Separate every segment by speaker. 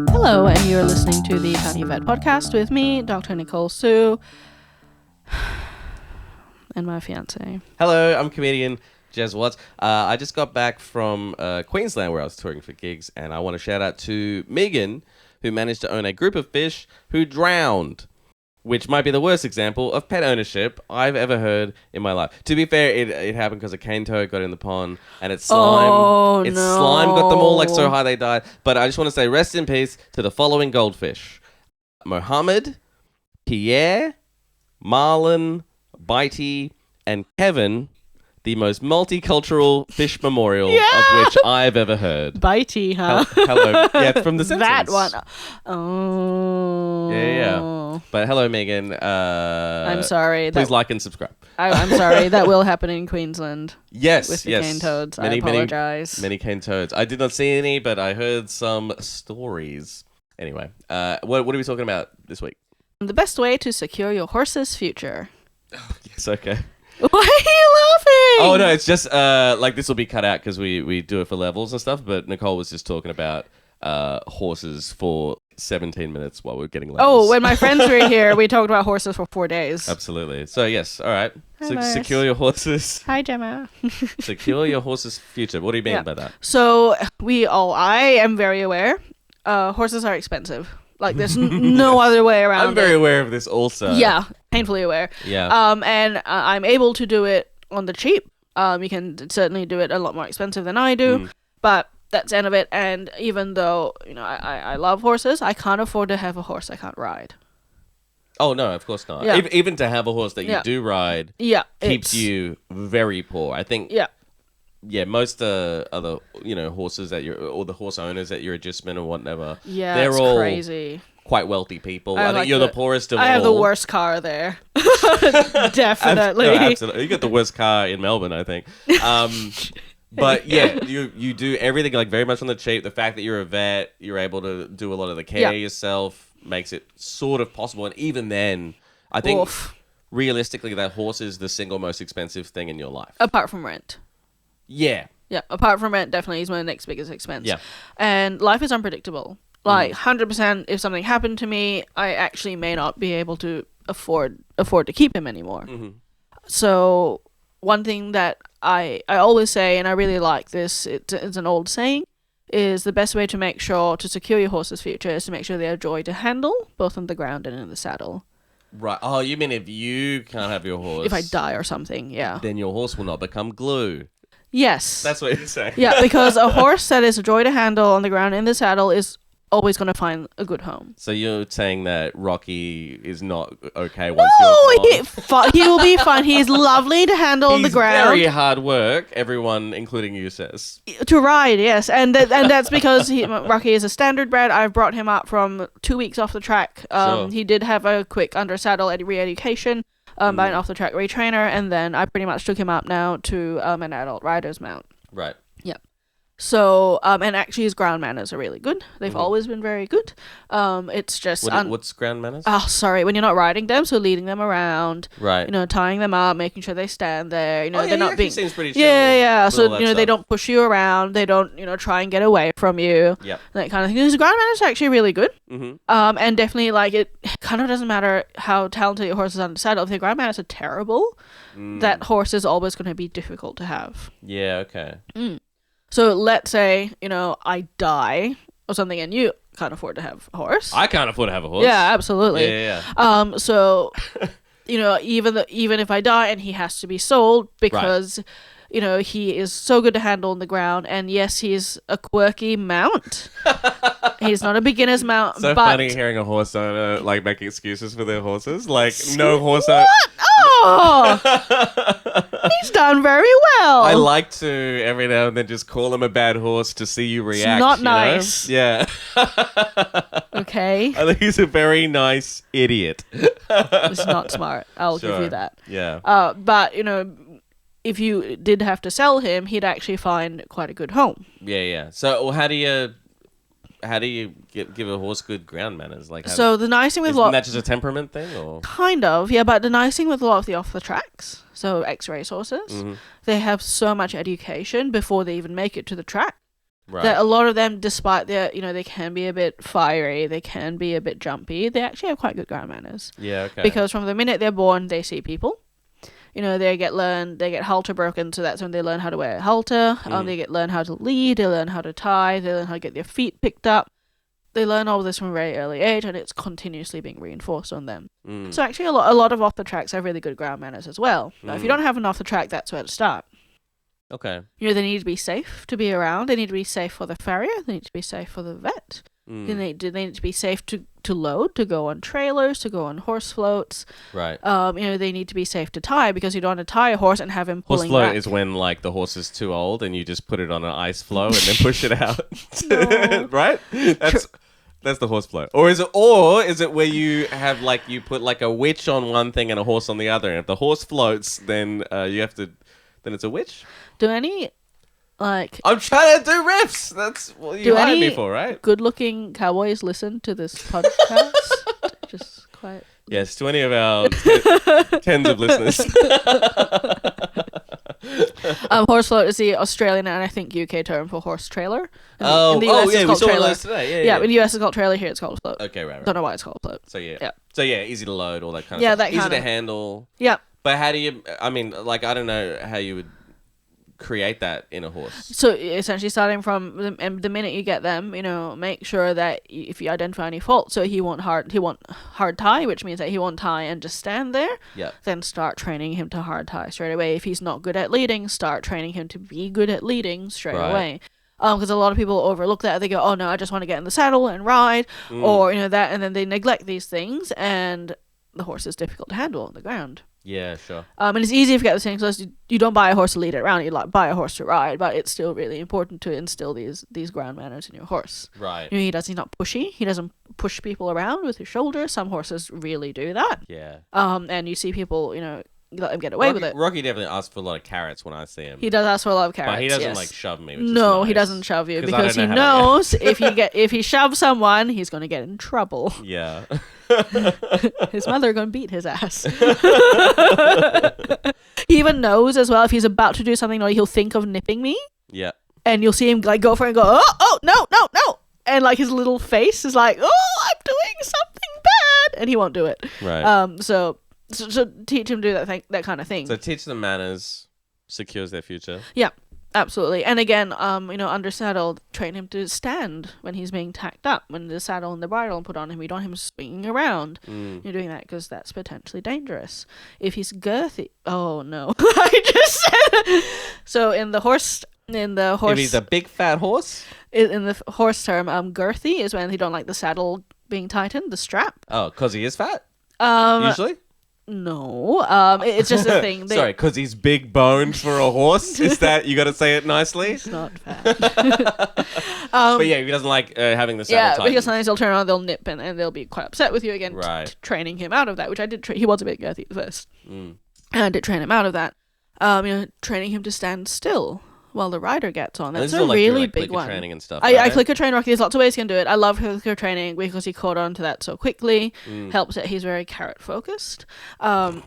Speaker 1: Hello, and you're listening to the Tiny Vet Podcast with me, Dr. Nicole Sue, and my fiance.
Speaker 2: Hello, I'm comedian Jez Watts. I just got back from Queensland where I was touring for gigs, and I want to shout out to Megan, who managed to own a group of fish who drowned, which might be the worst example of pet ownership I've ever heard in my life. To be fair, it happened because a cane toad got in the pond, and its slime, slime got them all like so high they died. But I just want to say rest in peace to the following goldfish: Mohammed, Pierre, Marlon, Bitey, and Kevin, the most multicultural fish memorial of which I've ever heard.
Speaker 1: Bitey, huh?
Speaker 2: Hello. Yeah, it's from The Simpsons.
Speaker 1: That one. Oh.
Speaker 2: Yeah. But hello, Megan.
Speaker 1: I'm sorry.
Speaker 2: Please like and subscribe.
Speaker 1: I'm sorry. That will happen in Queensland.
Speaker 2: Yes,
Speaker 1: with the cane toads. I apologize.
Speaker 2: Many cane toads. I did not see any, but I heard some stories. Anyway, what are we talking about this week?
Speaker 1: The best way to secure your horse's future.
Speaker 2: Yes, okay.
Speaker 1: Why are you laughing?
Speaker 2: Oh, no, it's just, like, this will be cut out because we do it for levels and stuff, but Nicole was just talking about horses for 17 minutes while we were getting levels.
Speaker 1: Oh, when my friends were here, we talked about horses for 4 days.
Speaker 2: Absolutely. So, yes, all right.
Speaker 1: Hi,
Speaker 2: secure your horses.
Speaker 1: Hi, Gemma.
Speaker 2: Secure your horse's future. What do you mean by that?
Speaker 1: So, I am very aware, horses are expensive. Like, there's no other way around it.
Speaker 2: I'm very aware of this also.
Speaker 1: Yeah, painfully aware.
Speaker 2: Yeah.
Speaker 1: And I'm able to do it on the cheap. You can certainly do it a lot more expensive than I do, but that's the end of it. And even though, I love horses, I can't afford to have a horse I can't ride.
Speaker 2: Oh, no, of course not.
Speaker 1: Yeah.
Speaker 2: Even to have a horse that you do ride keeps you very poor. I think... Yeah, most other horses that or the horse owners at your agistment or whatever, they're all
Speaker 1: crazy.
Speaker 2: Quite wealthy people. I think you're the poorest of all.
Speaker 1: I have the worst car there. Definitely.
Speaker 2: Absolutely. You got the worst car in Melbourne, I think. But yeah, you do everything like very much on the cheap. The fact that you're a vet, you're able to do a lot of the care yourself, makes it sort of possible. And even then, I think realistically, that horse is the single most expensive thing in your life.
Speaker 1: Apart from rent.
Speaker 2: Yeah.
Speaker 1: Yeah, apart from rent, definitely is my next biggest expense.
Speaker 2: Yeah.
Speaker 1: And life is unpredictable. Like, 100%, if something happened to me, I actually may not be able to afford to keep him anymore. Mm-hmm. So, one thing that I always say, and I really like this, it's an old saying, is the best way to make sure to secure your horse's future is to make sure they are joy to handle, both on the ground and in the saddle.
Speaker 2: Right. Oh, you mean if you can't have your horse...
Speaker 1: If I die or something, yeah.
Speaker 2: Then your horse will not become glue.
Speaker 1: Yes.
Speaker 2: That's what you're saying.
Speaker 1: Yeah, because a horse that is a joy to handle on the ground in the saddle is always going to find a good home.
Speaker 2: So you're saying that Rocky is not okay once you're gone?
Speaker 1: He will be fine. He's lovely to handle on the ground.
Speaker 2: Very hard work, everyone, including you, says.
Speaker 1: To ride, yes. And that's because Rocky is a standard bred. I've brought him up from 2 weeks off the track.
Speaker 2: Sure.
Speaker 1: He did have a quick under saddle re-education. By an off-the-track retrainer, and then I pretty much took him up now to an adult rider's mount.
Speaker 2: Right.
Speaker 1: Yep. So, and actually his ground manners are really good. They've always been very good. It's just...
Speaker 2: what's ground manners?
Speaker 1: Oh, sorry. When you're not riding them, so leading them around.
Speaker 2: Right.
Speaker 1: Tying them up, making sure they stand there.
Speaker 2: They're not being... seems pretty chill.
Speaker 1: Yeah. So, they don't push you around. They don't, try and get away from you.
Speaker 2: Yep.
Speaker 1: That kind of thing. His ground manners are actually really good.
Speaker 2: Mm-hmm.
Speaker 1: And definitely, like, it kind of doesn't matter how talented your horse is on the saddle. If your ground manners are terrible, that horse is always going to be difficult to have.
Speaker 2: Yeah, okay.
Speaker 1: So let's say, I die or something and you can't afford to have a horse.
Speaker 2: I can't afford to have a horse.
Speaker 1: Yeah, absolutely.
Speaker 2: Yeah.
Speaker 1: So, even if I die and he has to be sold because, he is so good to handle on the ground. And yes, he's a quirky mount. He's not a beginner's mount.
Speaker 2: So
Speaker 1: but...
Speaker 2: funny hearing a horse owner like make excuses for their horses. Like no horse owner.
Speaker 1: Oh, he's done very well.
Speaker 2: I like to every now and then just call him a bad horse to see you react.
Speaker 1: It's not nice.
Speaker 2: Yeah.
Speaker 1: Okay.
Speaker 2: I think he's a very nice idiot.
Speaker 1: It's not smart. I'll give you that.
Speaker 2: Yeah.
Speaker 1: But if you did have to sell him, he'd actually find quite a good home.
Speaker 2: Yeah. So how do you how do you give a horse good ground manners? Like,
Speaker 1: So the nice thing with
Speaker 2: isn't that just a temperament thing, or
Speaker 1: kind of, yeah, but the nice thing with a lot of the off the tracks, so X-race horses, they have so much education before they even make it to the track.
Speaker 2: right?
Speaker 1: That a lot of them, despite their, they can be a bit fiery, they can be a bit jumpy, they actually have quite good ground manners.
Speaker 2: Yeah, okay.
Speaker 1: Because from the minute they're born, they see people. They get halter broken, so that's when they learn how to wear a halter. They learn how to lead, they learn how to tie, they learn how to get their feet picked up. They learn all this from a very early age, and it's continuously being reinforced on them. So actually, a lot of off the tracks have really good ground manners as well. Now, if you don't have an off the track, that's where to start.
Speaker 2: Okay.
Speaker 1: They need to be safe to be around. They need to be safe for the farrier. They need to be safe for the vet. They need to be safe to load, to go on trailers, to go on horse floats.
Speaker 2: Right.
Speaker 1: They need to be safe to tie, because you don't want to tie a horse and have him pulling
Speaker 2: Horse float
Speaker 1: back.
Speaker 2: is when like the horse is too old and you just put it on an ice floe and then push it out.
Speaker 1: No.
Speaker 2: Right? That's the horse float. Or is it where you have like you put like a witch on one thing and a horse on the other, and if the horse floats, then then it's a witch?
Speaker 1: Do any
Speaker 2: I'm trying to do riffs. That's what you hired me for, right?
Speaker 1: good-looking cowboys listen to this podcast? Just quite.
Speaker 2: Yes, to any of our tens of listeners.
Speaker 1: Horse float is the Australian and I think UK term for horse trailer. In the
Speaker 2: yeah,
Speaker 1: US it's
Speaker 2: we
Speaker 1: called
Speaker 2: saw
Speaker 1: trailer.
Speaker 2: those today. Yeah.
Speaker 1: In the US it's called trailer. Here it's called float.
Speaker 2: Okay, right.
Speaker 1: Don't know why it's called float.
Speaker 2: So yeah.
Speaker 1: Yeah.
Speaker 2: So yeah, easy to load, all that kind of
Speaker 1: Yeah,
Speaker 2: stuff.
Speaker 1: that
Speaker 2: easy
Speaker 1: kind
Speaker 2: to
Speaker 1: of-
Speaker 2: handle.
Speaker 1: Yeah.
Speaker 2: But how do you? I mean, like I don't know how you would create that in a horse.
Speaker 1: So essentially, starting from the minute you get them, make sure that if you identify any fault, so he won't hard tie, which means that he won't tie and just stand there.
Speaker 2: Yeah.
Speaker 1: Then start training him to hard tie straight away. If he's not good at leading, start training him to be good at leading straight away. Because a lot of people overlook that. They go, "Oh no, I just want to get in the saddle and ride," or that, and then they neglect these things, and the horse is difficult to handle on the ground.
Speaker 2: Yeah, sure.
Speaker 1: And it's easy if you get the same because you don't buy a horse to lead it around. You buy a horse to ride, but it's still really important to instill these ground manners in your horse.
Speaker 2: Right.
Speaker 1: He's not pushy. He doesn't push people around with his shoulders. Some horses really do that.
Speaker 2: Yeah.
Speaker 1: And you see people, let them get away with it.
Speaker 2: Rocky definitely asks for a lot of carrots when I see him.
Speaker 1: He does ask for a lot of carrots.
Speaker 2: But he doesn't
Speaker 1: yes.
Speaker 2: like shove me. Which is
Speaker 1: No,
Speaker 2: nice.
Speaker 1: he doesn't shove you
Speaker 2: 'Cause
Speaker 1: because
Speaker 2: I
Speaker 1: he
Speaker 2: don't know how to-
Speaker 1: knows if he shoves someone, he's going to get in trouble.
Speaker 2: Yeah.
Speaker 1: His mother going to beat his ass. He even knows as well if he's about to do something naughty, he'll think of nipping me.
Speaker 2: Yeah.
Speaker 1: And you'll see him go for it and go, oh, no. And his little face is like, oh, I'm doing something bad. And he won't do it.
Speaker 2: Right.
Speaker 1: So teach him to do that kind of thing.
Speaker 2: So teach them manners secures their future.
Speaker 1: Yeah, absolutely. And again, under saddle, train him to stand when he's being tacked up. When the saddle and the bridle are put on him, you don't want him swinging around. You're doing that because that's potentially dangerous. If he's girthy, oh no, I just said. So in the horse.
Speaker 2: If he's a big fat horse?
Speaker 1: In the horse term, girthy is when he don't like the saddle being tightened, the strap.
Speaker 2: Oh, because he is fat? Usually?
Speaker 1: No, it's just a thing.
Speaker 2: Sorry, because he's big boned for a horse? Is that, you got to say it nicely?
Speaker 1: It's not fat.
Speaker 2: But yeah, he doesn't like having the saddle tightened.
Speaker 1: Because sometimes they'll turn around, they'll nip, and they'll be quite upset with you again.
Speaker 2: Right.
Speaker 1: Training him out of that, which I did. He was a bit girthy at first. And I did train him out of that. Training him to stand still while the rider gets on. That's a really big one.
Speaker 2: Training and stuff,
Speaker 1: I
Speaker 2: right?
Speaker 1: clicker train Rocky. There's lots of ways you can do it. I love clicker training because he caught on to that so quickly. Helps that he's very carrot focused. And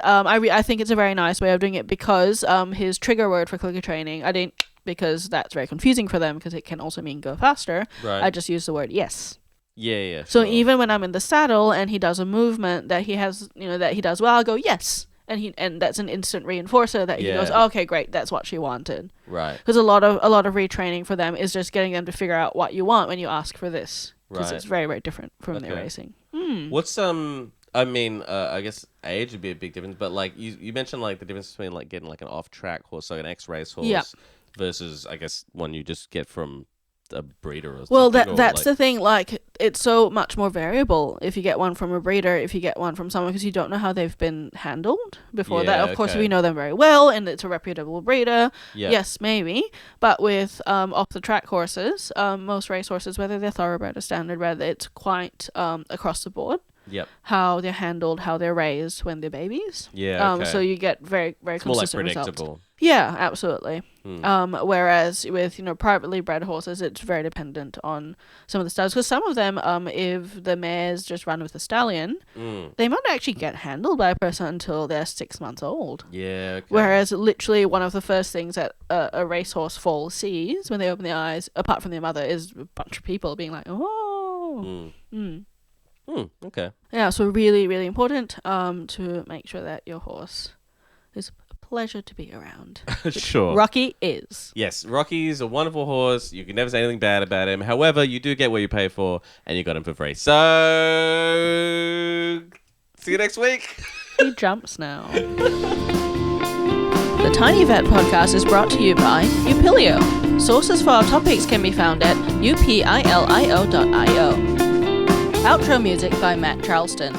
Speaker 1: I think it's a very nice way of doing it because his trigger word for clicker training, I didn't, because that's very confusing for them because it can also mean go faster.
Speaker 2: Right.
Speaker 1: I just use the word yes.
Speaker 2: Yeah.
Speaker 1: So
Speaker 2: sure.
Speaker 1: even when I'm in the saddle and he does a movement that he has, that he does well, I'll go yes. And that's an instant reinforcer that he goes, oh, okay, great, that's what she wanted.
Speaker 2: Right.
Speaker 1: Because a lot of retraining for them is just getting them to figure out what you want when you ask for this. Because it's very, very different from their racing.
Speaker 2: What's I mean, I guess age would be a big difference, but like you mentioned like the difference between like getting like an off track horse, like an X-race horse, versus I guess one you just get from a breeder or something.
Speaker 1: Well, that's the thing. Like, it's so much more variable if you get one from a breeder, if you get one from someone, because you don't know how they've been handled before that. Of course, if we know them very well and it's a reputable breeder, yes, maybe. But with off the track horses, most race horses, whether they're thoroughbred or standardbred, it's quite across the board.
Speaker 2: Yep.
Speaker 1: How they're handled, how they're raised when they're babies.
Speaker 2: Yeah.
Speaker 1: So you get very, very
Speaker 2: it's more like
Speaker 1: consistent
Speaker 2: predictable.
Speaker 1: results. Yeah, absolutely. Whereas with, privately bred horses, it's very dependent on some of the stallions. Because some of them, if the mares just run with the stallion, they might actually get handled by a person until they're 6 months old.
Speaker 2: Yeah. Okay.
Speaker 1: Whereas literally one of the first things that a racehorse foal sees when they open their eyes, apart from their mother, is a bunch of people being like, oh.
Speaker 2: Okay.
Speaker 1: Yeah, so really, really important to make sure that your horse is a pleasure to be around.
Speaker 2: Sure.
Speaker 1: Rocky is.
Speaker 2: Yes, Rocky's a wonderful horse. You can never say anything bad about him. However, you do get what you pay for, and you got him for free. So, see you next week.
Speaker 1: He jumps now. The Tiny Vet Podcast is brought to you by Upilio. Sources for our topics can be found at upilio.io. Outro music by Matt Charleston.